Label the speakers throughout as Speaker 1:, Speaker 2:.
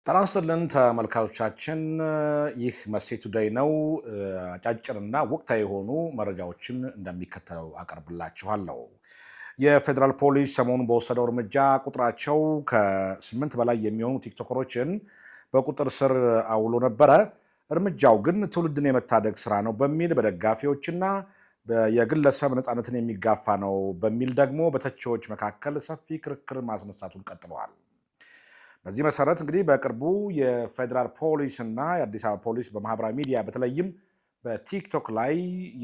Speaker 1: ጤና ይስጥልን ተመልካቾቻችን፣ ይህ መሴት ቱዴይ ነው። አጫጭርና ወቅታዊ የሆኑ መረጃዎችን እንደሚከተለው አቀርብላችኋለሁ። የፌዴራል ፖሊስ ሰሞኑን በወሰደው እርምጃ ቁጥራቸው ከ8 በላይ የሚሆኑ ቲክቶከሮችን በቁጥር ስር አውሎ ነበረ። እርምጃው ግን ትውልድን የመታደግ ስራ ነው በሚል በደጋፊዎችና የግለሰብ ነፃነትን የሚጋፋ ነው በሚል ደግሞ በተቺዎች መካከል ሰፊ ክርክር ማስነሳቱን ቀጥለዋል። በዚህ መሰረት እንግዲህ በቅርቡ የፌዴራል ፖሊስ እና የአዲስ አበባ ፖሊስ በማህበራዊ ሚዲያ በተለይም በቲክቶክ ላይ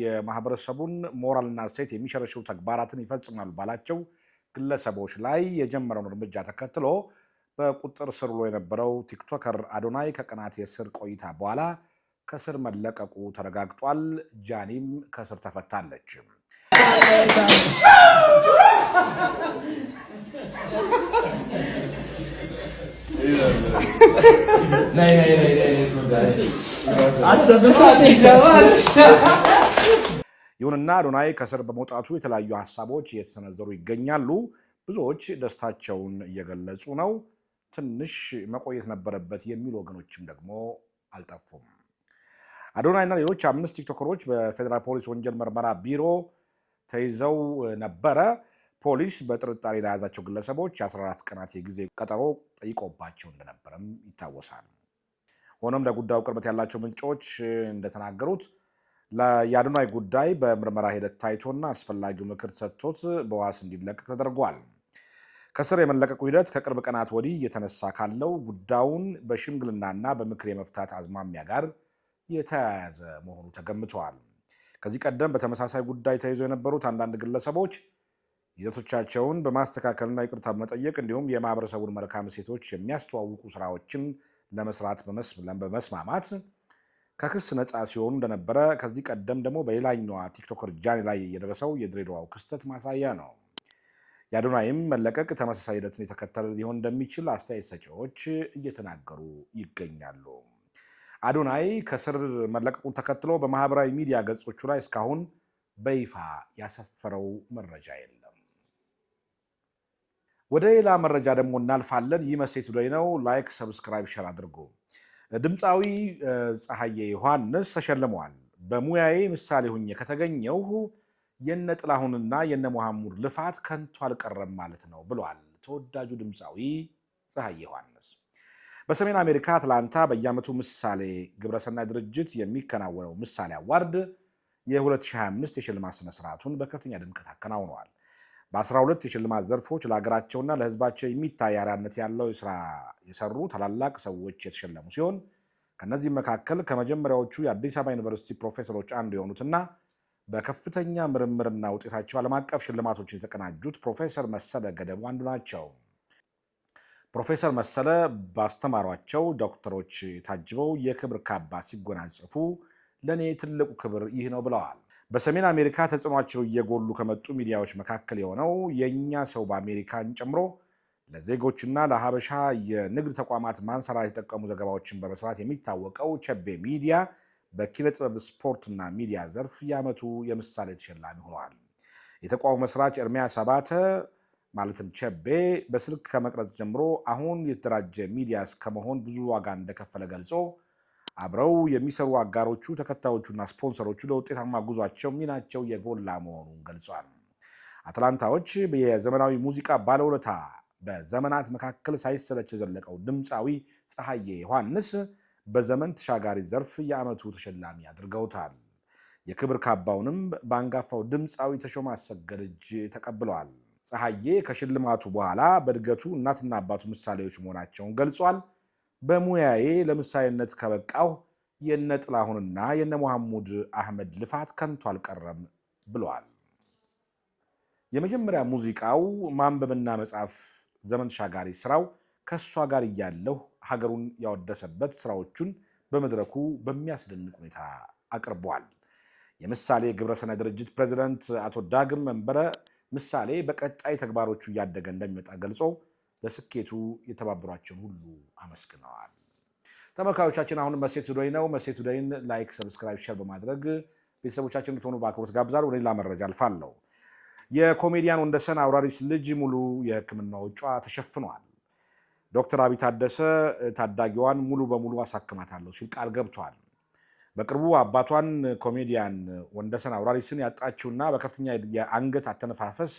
Speaker 1: የማህበረሰቡን ሞራልና እሴት የሚሸረሽሩ ተግባራትን ይፈጽማሉ ባላቸው ግለሰቦች ላይ የጀመረውን እርምጃ ተከትሎ በቁጥጥር ስር ውሎ የነበረው ቲክቶከር አዶናይ ከቀናት የእስር ቆይታ በኋላ ከእስር መለቀቁ ተረጋግጧል። ጃኒም ከእስር ተፈታለች። ይሁንና አዶናይ ከእስር በመውጣቱ የተለያዩ ሀሳቦች እየተሰነዘሩ ይገኛሉ። ብዙዎች ደስታቸውን እየገለጹ ነው። ትንሽ መቆየት ነበረበት የሚሉ ወገኖችም ደግሞ አልጠፉም። አዶናይና ሌሎች 5 ቲክቶከሮች በፌዴራል ፖሊስ ወንጀል ምርመራ ቢሮ ተይዘው ነበረ። ፖሊስ በጥርጣሬ ለያዛቸው ግለሰቦች የ14 ቀናት የጊዜ ቀጠሮ ጠይቆባቸው እንደነበረም ይታወሳል። ሆኖም ለጉዳዩ ቅርበት ያላቸው ምንጮች እንደተናገሩት የአዶናይ ጉዳይ በምርመራ ሂደት ታይቶና አስፈላጊው ምክር ተሰጥቶት በዋስ እንዲለቀቅ ተደርጓል። ከስር የመለቀቁ ሂደት ከቅርብ ቀናት ወዲህ እየተነሳ ካለው ጉዳዩን በሽምግልናና በምክር የመፍታት አዝማሚያ ጋር የተያያዘ መሆኑ ተገምተዋል። ከዚህ ቀደም በተመሳሳይ ጉዳይ ተይዞ የነበሩት አንዳንድ ግለሰቦች ይዘቶቻቸውን በማስተካከልና ይቅርታ በመጠየቅ እንዲሁም የማህበረሰቡን መልካም እሴቶች የሚያስተዋውቁ ስራዎችን ለመስራት በመስማማት ከክስ ነፃ ሲሆኑ እንደነበረ ከዚህ ቀደም ደግሞ በሌላኛዋ ቲክቶከር ጃኒ ላይ የደረሰው የድሬዳዋው ክስተት ማሳያ ነው። የአዶናይም መለቀቅ ተመሳሳይ ሂደትን የተከተለ ሊሆን እንደሚችል አስተያየት ሰጪዎች እየተናገሩ ይገኛሉ። አዶናይ ከስር መለቀቁን ተከትሎ በማህበራዊ ሚዲያ ገጾቹ ላይ እስካሁን በይፋ ያሰፈረው መረጃ የለም። ወደ ሌላ መረጃ ደግሞ እናልፋለን። ይህ መሴት ቱዴይ ነው። ላይክ፣ ሰብስክራይብ፣ ሼር አድርጉ። ድምፃዊ ፀሐዬ ዮሐንስ ተሸልመዋል። በሙያዬ ምሳሌ ሁኜ ከተገኘው የነ ጥላሁንና የነ መሐሙድ ልፋት ከንቱ አልቀረም ማለት ነው ብሏል ተወዳጁ ድምፃዊ ፀሐዬ ዮሐንስ። በሰሜን አሜሪካ አትላንታ በየዓመቱ ምሳሌ ግብረሰናይ ድርጅት የሚከናወነው ምሳሌ አዋርድ የ2025 የሽልማት ስነስርዓቱን በከፍተኛ ድምቀት አከናውነዋል። በ12 የሽልማት ዘርፎች ለሀገራቸውና ለሕዝባቸው የሚታይ አርአያነት ያለው ስራ የሰሩ ታላላቅ ሰዎች የተሸለሙ ሲሆን ከነዚህም መካከል ከመጀመሪያዎቹ የአዲስ አበባ ዩኒቨርሲቲ ፕሮፌሰሮች አንዱ የሆኑትና በከፍተኛ ምርምርና ውጤታቸው ዓለም አቀፍ ሽልማቶችን የተቀናጁት ፕሮፌሰር መሰለ ገደቡ አንዱ ናቸው። ፕሮፌሰር መሰለ ባስተማሯቸው ዶክተሮች ታጅበው የክብር ካባ ሲጎናጸፉ ለእኔ ትልቁ ክብር ይህ ነው ብለዋል። በሰሜን አሜሪካ ተጽዕኗቸው እየጎሉ ከመጡ ሚዲያዎች መካከል የሆነው የእኛ ሰው በአሜሪካን ጨምሮ ለዜጎችና ለሀበሻ የንግድ ተቋማት ማንሰራራት የተጠቀሙ ዘገባዎችን በመስራት የሚታወቀው ቸቤ ሚዲያ በኪነ ጥበብ ስፖርትና ሚዲያ ዘርፍ የዓመቱ የምሳሌ ተሸላሚ ሆነዋል። የተቋሙ መስራች ኤርሚያስ አባተ ማለትም ቸቤ በስልክ ከመቅረጽ ጀምሮ አሁን የተደራጀ ሚዲያ ከመሆን ብዙ ዋጋ እንደከፈለ ገልጾ አብረው የሚሰሩ አጋሮቹ፣ ተከታዮቹና ስፖንሰሮቹ ለውጤታማ ጉዟቸው ሚናቸው የጎላ መሆኑን ገልጿል። አትላንታዎች የዘመናዊ ሙዚቃ ባለውለታ በዘመናት መካከል ሳይሰለች የዘለቀው ድምፃዊ ፀሐዬ ዮሐንስ በዘመን ተሻጋሪ ዘርፍ የዓመቱ ተሸላሚ አድርገውታል። የክብር ካባውንም በአንጋፋው ድምፃዊ ተሾመ አሰገድ እጅ ተቀብለዋል። ፀሐዬ ከሽልማቱ በኋላ በእድገቱ እናትና አባቱ ምሳሌዎች መሆናቸውን ገልጿል። በሙያዬ ለምሳሌነት ከበቃው የነ ጥላሁንና የነ መሐሙድ አህመድ ልፋት ከንቱ አልቀረም ብለዋል። የመጀመሪያ ሙዚቃው ማንበብና መጻፍ ዘመን ተሻጋሪ ስራው ከእሷ ጋር እያለሁ ሀገሩን ያወደሰበት ስራዎቹን በመድረኩ በሚያስደንቅ ሁኔታ አቅርበዋል። የምሳሌ ግብረሰናይ ድርጅት ፕሬዚዳንት አቶ ዳግም መንበረ ምሳሌ በቀጣይ ተግባሮቹ እያደገ እንደሚመጣ ገልጾ ለስኬቱ የተባበሯቸውን ሁሉ አመስግነዋል። ተመልካዮቻችን አሁንም መሴት ቱዴይ ነው። መሴት ቱዴይን ላይክ፣ ሰብስክራይብ፣ ሼር በማድረግ ቤተሰቦቻችን እንድትሆኑ በአክብሮት ጋብዛለሁ። ወደ ሌላ መረጃ አልፋለሁ። የኮሜዲያን ወንደሰን አውራሪስ ልጅ ሙሉ የሕክምና ወጪዋ ተሸፍኗል። ዶክተር አብይ ታደሰ ታዳጊዋን ሙሉ በሙሉ አሳክማታለሁ ሲል ቃል ገብቷል። በቅርቡ አባቷን ኮሜዲያን ወንደሰን አውራሪስን ያጣችውና በከፍተኛ የአንገት አተነፋፈስ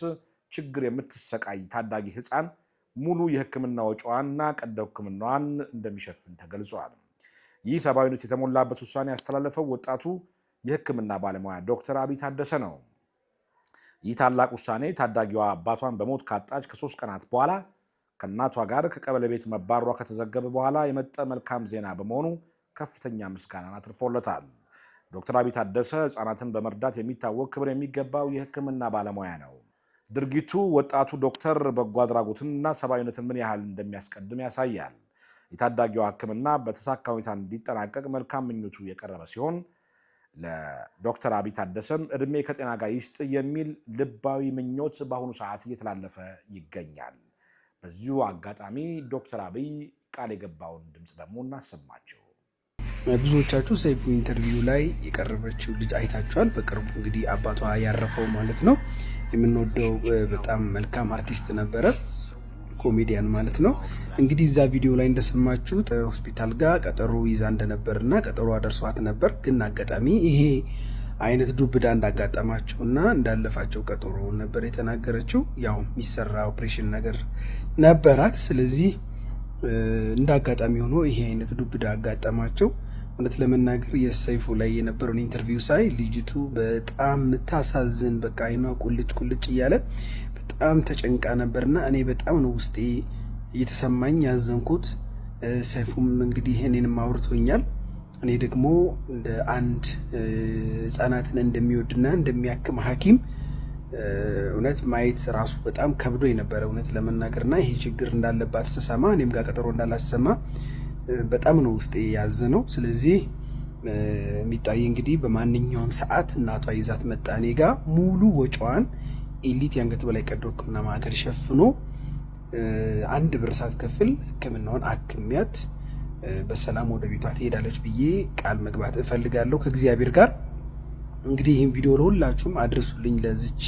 Speaker 1: ችግር የምትሰቃይ ታዳጊ ህፃን ሙሉ የህክምና ወጪዋንና ቀዶ ህክምናዋን እንደሚሸፍን ተገልጿል። ይህ ሰብአዊነት የተሞላበት ውሳኔ ያስተላለፈው ወጣቱ የህክምና ባለሙያ ዶክተር አብይ ታደሰ ነው። ይህ ታላቅ ውሳኔ ታዳጊዋ አባቷን በሞት ካጣች ከ3 ቀናት በኋላ ከእናቷ ጋር ከቀበሌ ቤት መባረሯ ከተዘገበ በኋላ የመጣ መልካም ዜና በመሆኑ ከፍተኛ ምስጋናን አትርፎለታል። ዶክተር አብይ ታደሰ ህፃናትን በመርዳት የሚታወቅ ክብር የሚገባው የህክምና ባለሙያ ነው። ድርጊቱ ወጣቱ ዶክተር በጎ አድራጎትንና ሰብአዊነትን ምን ያህል እንደሚያስቀድም ያሳያል። የታዳጊዋ ህክምና በተሳካ ሁኔታ እንዲጠናቀቅ መልካም ምኞቱ የቀረበ ሲሆን ለዶክተር አብይ ታደሰም እድሜ ከጤና ጋር ይስጥ የሚል ልባዊ ምኞት በአሁኑ ሰዓት እየተላለፈ ይገኛል። በዚሁ አጋጣሚ ዶክተር አብይ ቃል የገባውን ድምፅ ደግሞ እናሰማቸው።
Speaker 2: ብዙዎቻችሁ ሰይፉ ኢንተርቪው ላይ የቀረበችው ልጅ አይታችኋል። በቅርቡ እንግዲህ አባቷ ያረፈው ማለት ነው። የምንወደው በጣም መልካም አርቲስት ነበረ፣ ኮሜዲያን ማለት ነው። እንግዲህ እዛ ቪዲዮ ላይ እንደሰማችሁት ሆስፒታል ጋር ቀጠሮ ይዛ እንደነበርና ቀጠሮ አደርሷት ነበር። ግን አጋጣሚ ይሄ አይነት ዱብዳ እንዳጋጠማቸውና እንዳለፋቸው ቀጠሮ ነበር የተናገረችው። ያው የሚሰራ ኦፕሬሽን ነገር ነበራት። ስለዚህ እንደ አጋጣሚ ሆኖ ይሄ አይነት ዱብዳ አጋጠማቸው። እውነት ለመናገር የሰይፉ ላይ የነበረውን ኢንተርቪው ሳይ ልጅቱ በጣም የምታሳዝን በቃ አይኗ ቁልጭ ቁልጭ እያለ በጣም ተጨንቃ ነበርና እኔ በጣም ነው ውስጤ እየተሰማኝ ያዘንኩት። ሰይፉም እንግዲህ እኔንም አውርቶኛል። እኔ ደግሞ እንደ አንድ ህፃናትን እንደሚወድና እንደሚያክም ሐኪም እውነት ማየት ራሱ በጣም ከብዶ የነበረ እውነት ለመናገርና ይሄ ችግር እንዳለባት ስሰማ እኔም ጋር ቀጠሮ እንዳላሰማ በጣም ነው ውስጤ ያዘነው። ስለዚህ የሚታይ እንግዲህ በማንኛውም ሰዓት እናቷ ይዛት መጣ እኔ ጋር ሙሉ ወጪዋን ኤሊት የአንገት በላይ ቀዶ ህክምና ማዕከል ሸፍኖ 1 ብር ሳትከፍል ህክምናውን አክሚያት በሰላም ወደ ቤቷ ትሄዳለች ብዬ ቃል መግባት እፈልጋለሁ ከእግዚአብሔር ጋር። እንግዲህ ይህን ቪዲዮ ለሁላችሁም አድርሱልኝ። ለዚች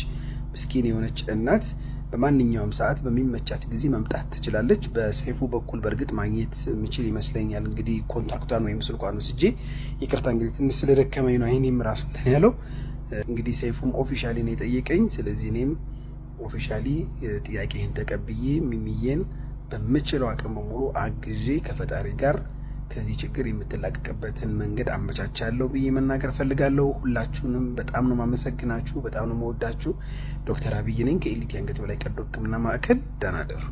Speaker 2: ምስኪን የሆነች እናት በማንኛውም ሰዓት በሚመቻት ጊዜ መምጣት ትችላለች። በሰይፉ በኩል በእርግጥ ማግኘት የምችል ይመስለኛል። እንግዲህ ኮንታክቷን ወይም ስልኳን ወስጄ ይቅርታ እንግዲህ ትንሽ ስለደከመኝ ነው ይሄንም ራሱ እንትን ያለው። እንግዲህ ሰይፉም ኦፊሻሊ ነው የጠየቀኝ። ስለዚህ እኔም ኦፊሻሊ ጥያቄህን ተቀብዬ ሚሚዬን በምችለው አቅም በሙሉ አግዤ ከፈጣሪ ጋር ከዚህ ችግር የምትላቀቅበትን መንገድ አመቻቻለሁ ብዬ መናገር ፈልጋለሁ። ሁላችሁንም በጣም ነው ማመሰግናችሁ፣ በጣም ነው መወዳችሁ። ዶክተር አብይ ነኝ ከኤሊት የአንገት በላይ ቀዶ ህክምና ማዕከል። ደህና ደሩ።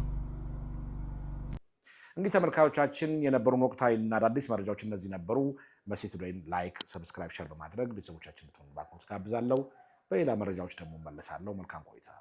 Speaker 1: እንግዲህ ተመልካዮቻችን የነበሩን ወቅታዊና አዳዲስ መረጃዎች እነዚህ ነበሩ። መሲ ቱዴይን ላይክ፣ ሰብስክራይብ፣ ሸር በማድረግ ቤተሰቦቻችን ልትሆኑ በአክብሮት ጋብዛለሁ። በሌላ መረጃዎች ደግሞ መለሳለሁ። መልካም ቆይታ